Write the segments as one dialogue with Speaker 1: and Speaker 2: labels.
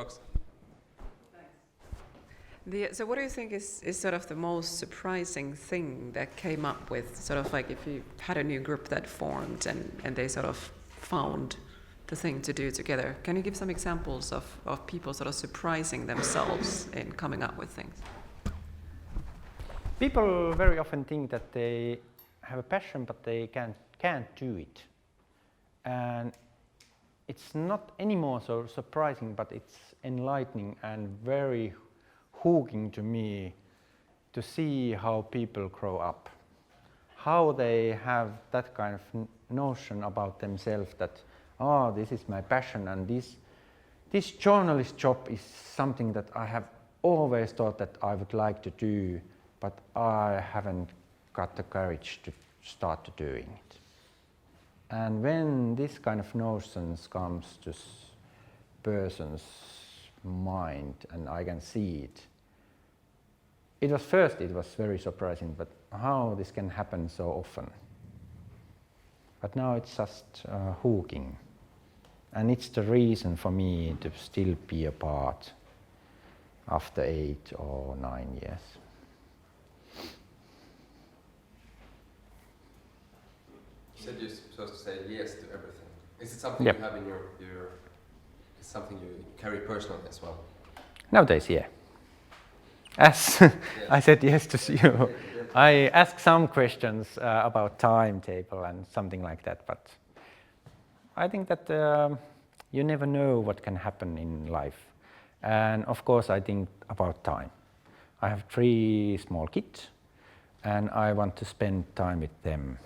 Speaker 1: Fox.
Speaker 2: So what do you think is sort of the most surprising thing that came up with, sort of like if you had a new group that formed and they sort of found the thing to do together? Can you give some examples of people sort of surprising themselves in coming up with things?
Speaker 3: People very often think that they have a passion but they can't do it. And it's not anymore so surprising, but it's enlightening and very hooking to me to see how people grow up, how they have that kind of notion about themselves that, oh, this is my passion, and this journalist job is something that I have always thought that I would like to do, but I haven't got the courage to start doing it. And when this kind of notions comes to person's mind and I can see it, it was very surprising, but how this can happen so often. But now it's just hooking. And it's the reason for me to still be a part after 8 or 9 years.
Speaker 1: You said you're supposed to say yes to everything. Is it something you have in your is something you carry personally as well?
Speaker 3: Nowadays, yeah. As I said yes to you, I ask some questions about timetable and something like that, but I think that you never know what can happen in life. And of course, I think about time. I have 3 small kids, and I want to spend time with them.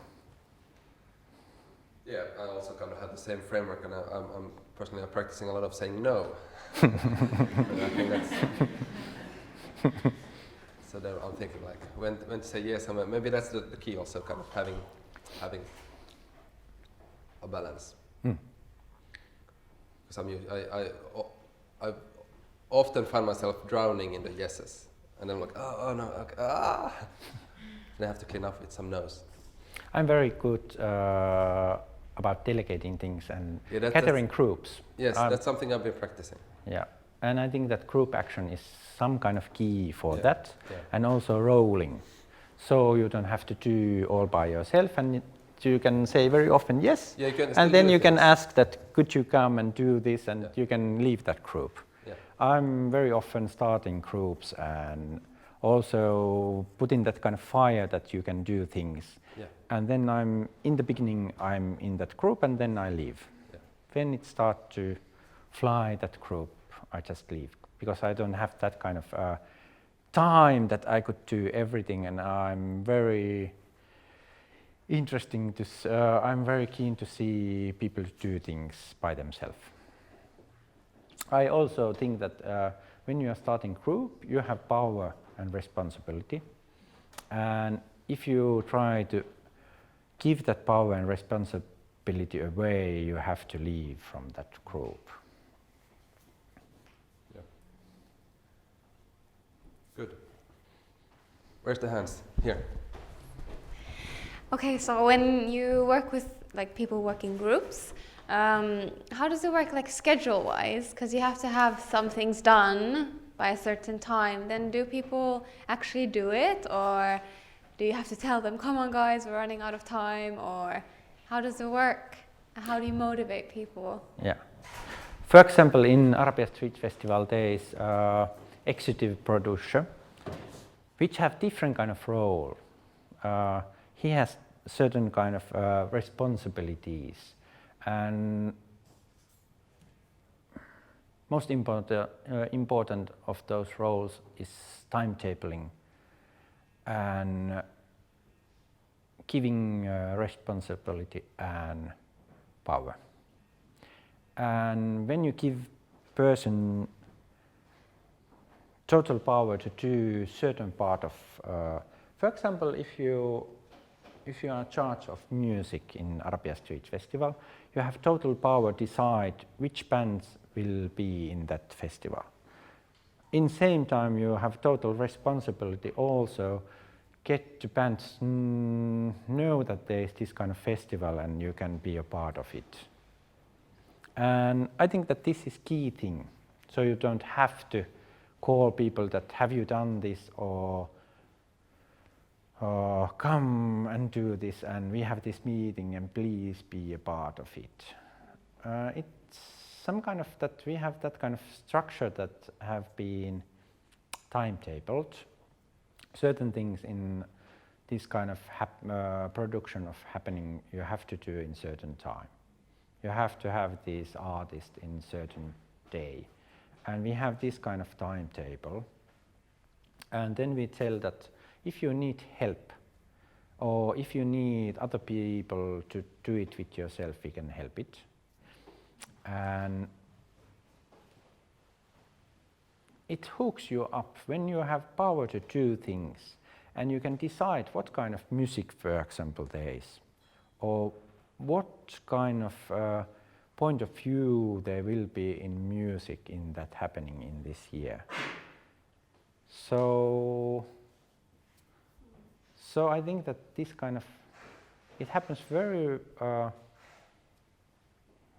Speaker 1: Yeah, I also kind of have the same framework, and I'm personally practicing a lot of saying no. I think that's so then I'm thinking like when to say yes, and maybe that's the key also, kind of having a balance. Because I often find myself drowning in the yeses, and I'm like, oh no, okay, and I have to clean up with some no's.
Speaker 3: I'm very good about delegating things and gathering groups.
Speaker 1: Yes, that's something I've been practicing.
Speaker 3: Yeah, and I think that group action is some kind of key for that, and also rolling. So you don't have to do all by yourself, and you can say very often yes, and then you can ask that, could you come and do this, and you can leave that group. Yeah. I'm very often starting groups and also putting that kind of fire that you can do things. Yeah. And then in the beginning I'm in that group, and then I leave. Yeah. When it starts to fly, that group, I just leave, because I don't have that kind of time that I could do everything, and I'm very I'm very keen to see people do things by themselves. I also think that when you are starting group, you have power and responsibility, and if you try to give that power and responsibility away, you have to leave from that group.
Speaker 1: Yeah. Good. Where's the hands? Here.
Speaker 4: Okay, so when you work with like people work in groups, how does it work like schedule-wise? Because you have to have some things done by a certain time. Then do people actually do it, or do you have to tell them, come on guys, we're running out of time? Or how does it work? How do you motivate people?
Speaker 3: Yeah. For example, in Arabia Street Festival there is executive producer, which have different kind of role. He has certain kind of responsibilities, and most important of those roles is timetabling and giving responsibility and power. And when you give person total power to do certain part of, for example, if you are in charge of music in Arabia Street Festival, you have total power to decide which bands will be in that festival. In same time, you have total responsibility also get the bands know that there is this kind of festival and you can be a part of it. And I think that this is key thing. So you don't have to call people that have you done this or come and do this and we have this meeting and please be a part of it. It's some kind of that we have that kind of structure that have been timetabled. Certain things in this kind of production of happening you have to do in certain time. You have to have these artists in certain day. And we have this kind of timetable. And then we tell that if you need help or if you need other people to do it with yourself, we can help it. And it hooks you up when you have power to do things and you can decide what kind of music, for example, there is, or what kind of point of view there will be in music in that happening in this year. So I think that this kind of, it happens very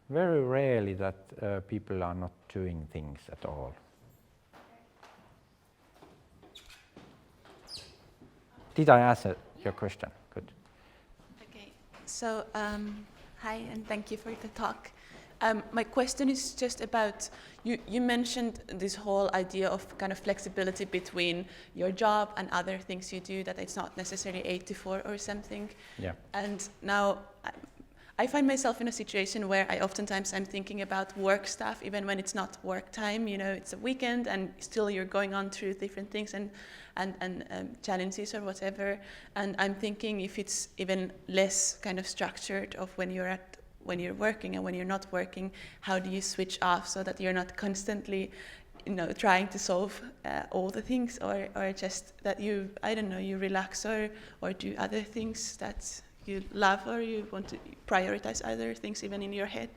Speaker 3: rarely that people are not doing things at all. Did I answer your question? Good.
Speaker 5: Okay, so hi and thank you for the talk. My question is just about, you mentioned this whole idea of kind of flexibility between your job and other things you do, that it's not necessarily 8 to 4 or something.
Speaker 3: Yeah.
Speaker 5: And now I find myself in a situation where I'm thinking about work stuff, even when it's not work time, you know, it's a weekend and still you're going on through different things and challenges or whatever. And I'm thinking if it's even less kind of structured of when you're working and when you're not working, how do you switch off so that you're not constantly, you know, trying to solve all the things, or just that you, I don't know, you relax or do other things that you love, or you want to prioritize other things even in your head?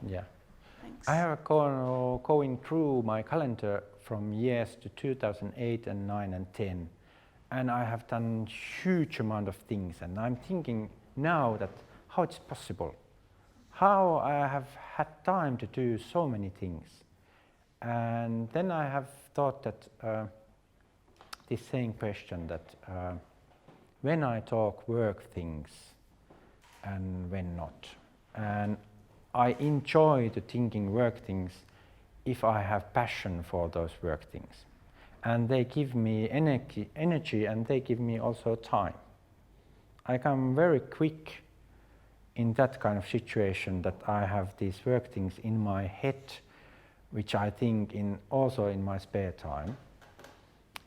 Speaker 3: Yeah.
Speaker 5: Thanks.
Speaker 3: I have going through my calendar from years to 2008 and 9 and 10, and I have done huge amount of things, and I'm thinking now that how it's possible, how I have had time to do so many things. And then I have thought that this same question that when I talk work things and when not. And I enjoy the thinking work things if I have passion for those work things. And they give me energy and they give me also time. I come very quick in that kind of situation that I have these work things in my head, which I think also in my spare time.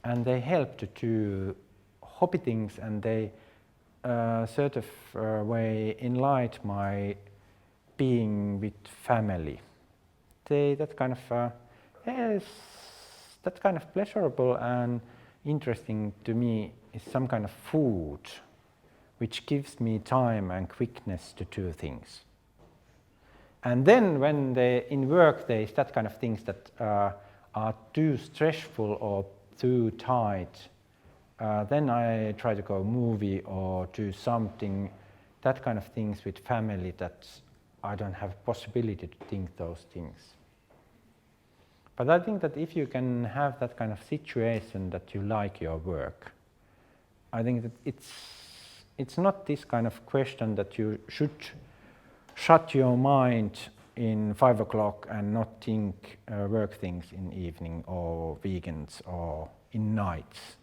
Speaker 3: And they help to do hobby things, and they sort of way enlighten my being with family. That kind of yes, that kind of pleasurable and interesting to me is some kind of food which gives me time and quickness to do things. And then when in work there is that kind of things that are too stressful or too tight, then I try to go movie or do something, that kind of things with family that I don't have possibility to think those things. But I think that if you can have that kind of situation that you like your work, I think that it's not this kind of question that you should shut your mind in 5 o'clock and not think work things in evening or weekends or in nights.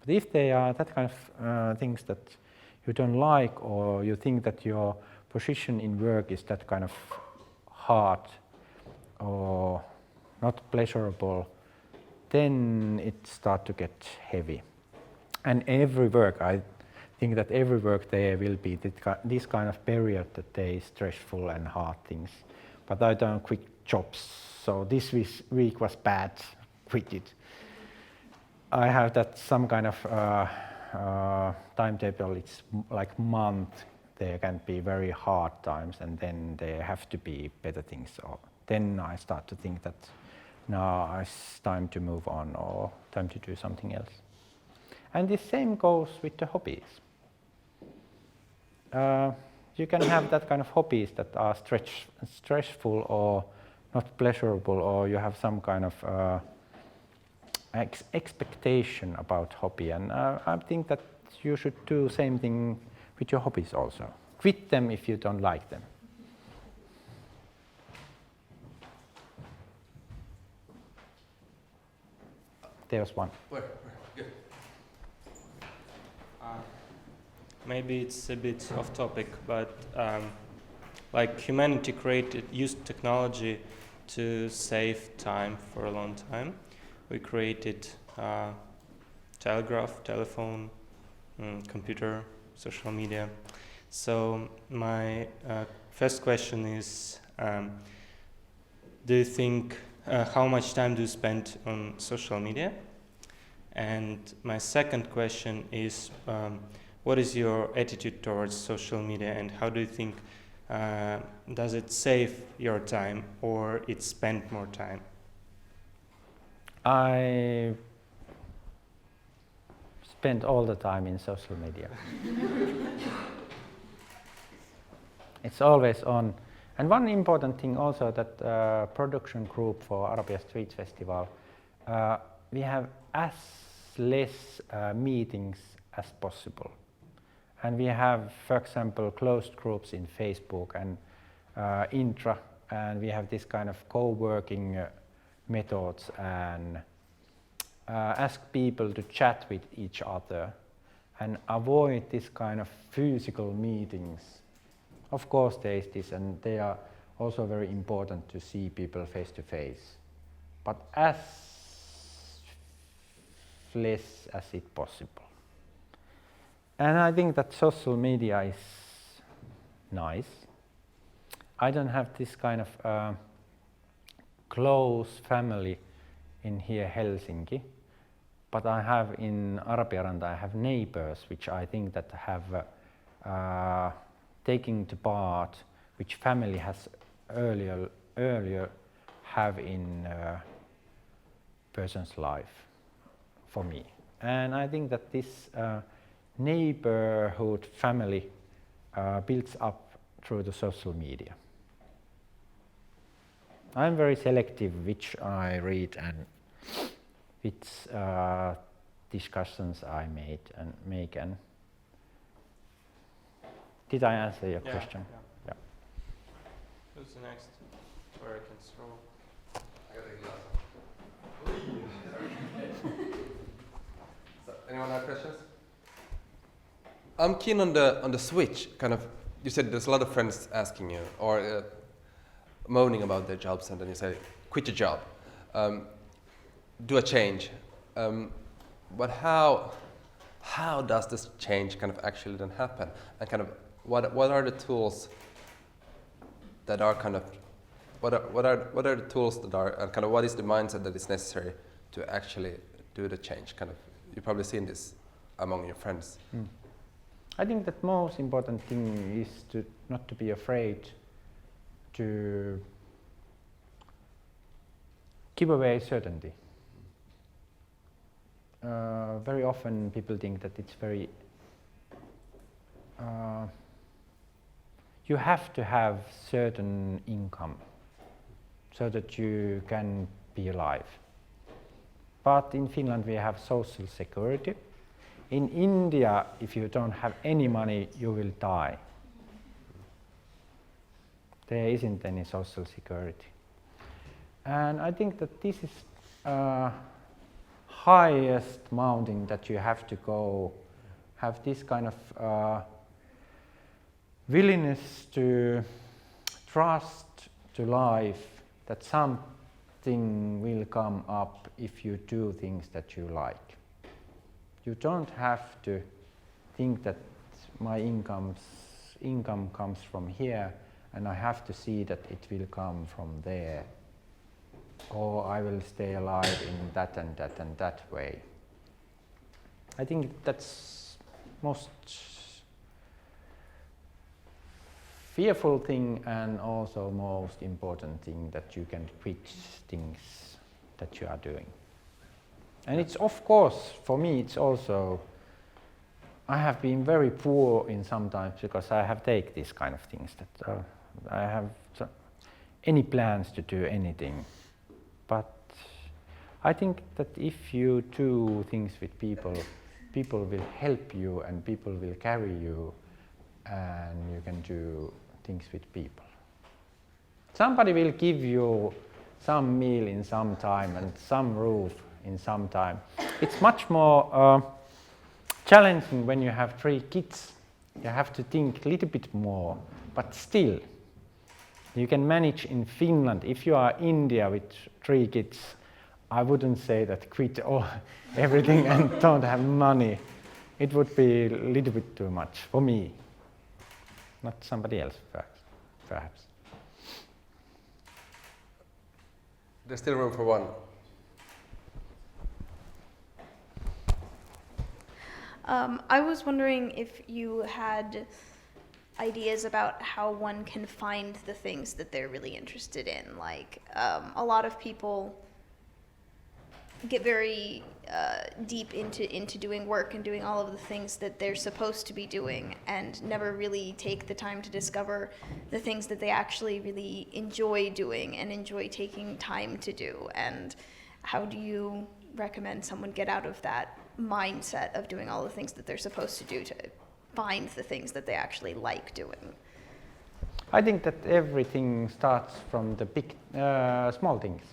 Speaker 3: But if they are that kind of things that you don't like, or you think that your position in work is that kind of hard or not pleasurable, then it starts to get heavy. And every work, I think that every work there will be this kind of period that they is stressful and hard things. But I don't quit jobs, so this week was bad, quit it. I have that some kind of timetable, it's like month, there can be very hard times and then there have to be better things. So then I start to think that now it's time to move on or time to do something else. And the same goes with the hobbies. You can have that kind of hobbies that are stressful or not pleasurable, or you have some kind of expectation about hobby. And I think that you should do same thing with your hobbies also. Quit them if you don't like them. There's one.
Speaker 1: Where? Good.
Speaker 6: Maybe it's a bit off topic, but like humanity used technology to save time for a long time. We created telegraph, telephone, computer, social media. So my first question is, do you think how much time do you spend on social media? And my second question is, what is your attitude towards social media, and how do you think does it save your time or it spend more time?
Speaker 3: I spend all the time in social media. It's always on. And one important thing also that production group for Arabia Street Festival, we have as less meetings as possible. And we have, for example, closed groups in Facebook and intra, and we have this kind of co-working methods and ask people to chat with each other and avoid this kind of physical meetings. Of course there is this, and they are also very important to see people face to face, but as less as it possible. And I think that social media is nice. I don't have this kind of close family in here Helsinki, but I have in Arabiaranta, I have neighbors which I think that have taking to part which family has earlier have in person's life for me. And I think that this neighborhood family builds up through the social media. I'm very selective which I read and which discussions I make. And did I answer your question?
Speaker 6: Yeah. Who's the next? Where I can stroll?
Speaker 1: I got a glass. So, anyone have questions? I'm keen on the switch. Kind of, you said there's a lot of friends asking you or moaning about their jobs, and then you say, "Quit your job, do a change." But how does this change kind of actually then happen? And kind of what are the tools that are kind of what are the tools that are, and kind of what is the mindset that is necessary to actually do the change? Kind of, you've probably seen this among your friends.
Speaker 3: I think that most important thing is not to be afraid to give away certainty. Very often people think that it's very you have to have certain income so that you can be alive. But in Finland we have social security. In India, if you don't have any money, you will die. There isn't any social security. And I think that this is highest mountain that you have to go, have this kind of willingness to trust to life, that something will come up if you do things that you like. You don't have to think that my income comes from here and I have to see that it will come from there, or I will stay alive in that and that and that way. I think that's most fearful thing and also most important thing, that you can quit things that you are doing. And it's, of course, for me it's also, I have been very poor in sometimes because I have taken these kind of things that I have any plans to do anything. But I think that if you do things with people, people will help you and people will carry you, and you can do things with people. Somebody will give you some meal in some time and some roof in some time. It's much more challenging when you have 3 kids. You have to think a little bit more, but still, you can manage in Finland. If you are India with 3 kids, I wouldn't say that quit everything and don't have money. It would be a little bit too much for me, not somebody else perhaps.
Speaker 1: There's still room for one.
Speaker 7: I was wondering if you had ideas about how one can find the things that they're really interested in. Like, a lot of people get very deep into doing work and doing all of the things that they're supposed to be doing and never really take the time to discover the things that they actually really enjoy doing and enjoy taking time to do. And how do you recommend someone get out of that mindset of doing all the things that they're supposed to do to find the things that they actually like doing?
Speaker 3: I think that everything starts from the big, small things.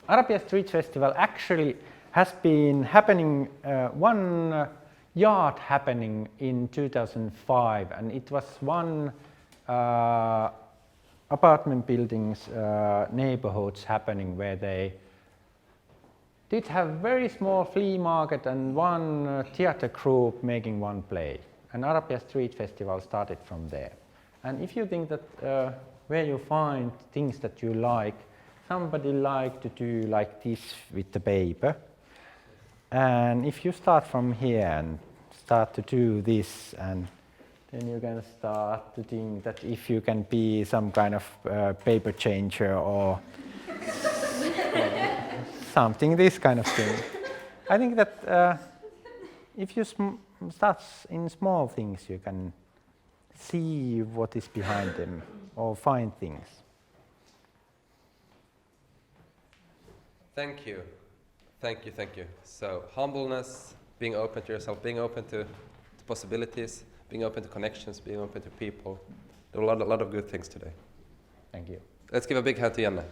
Speaker 3: Arabia Street Festival actually has been happening, one yard happening in 2005, and it was one apartment buildings, neighborhoods happening where they did have very small flea market and one theater group making one play. And Arabia Street Festival started from there. And if you think that where you find things that you like, somebody like to do like this with the paper. And if you start from here and start to do this, and then you can start to think that if you can be some kind of paper changer or something, this kind of thing. I think that if you start in small things, you can see what is behind them or find things.
Speaker 1: Thank you. Thank you, thank you. So humbleness, being open to yourself, being open to possibilities, being open to connections, being open to people. There are a lot of good things today.
Speaker 3: Thank you.
Speaker 1: Let's give a big hand to Janne.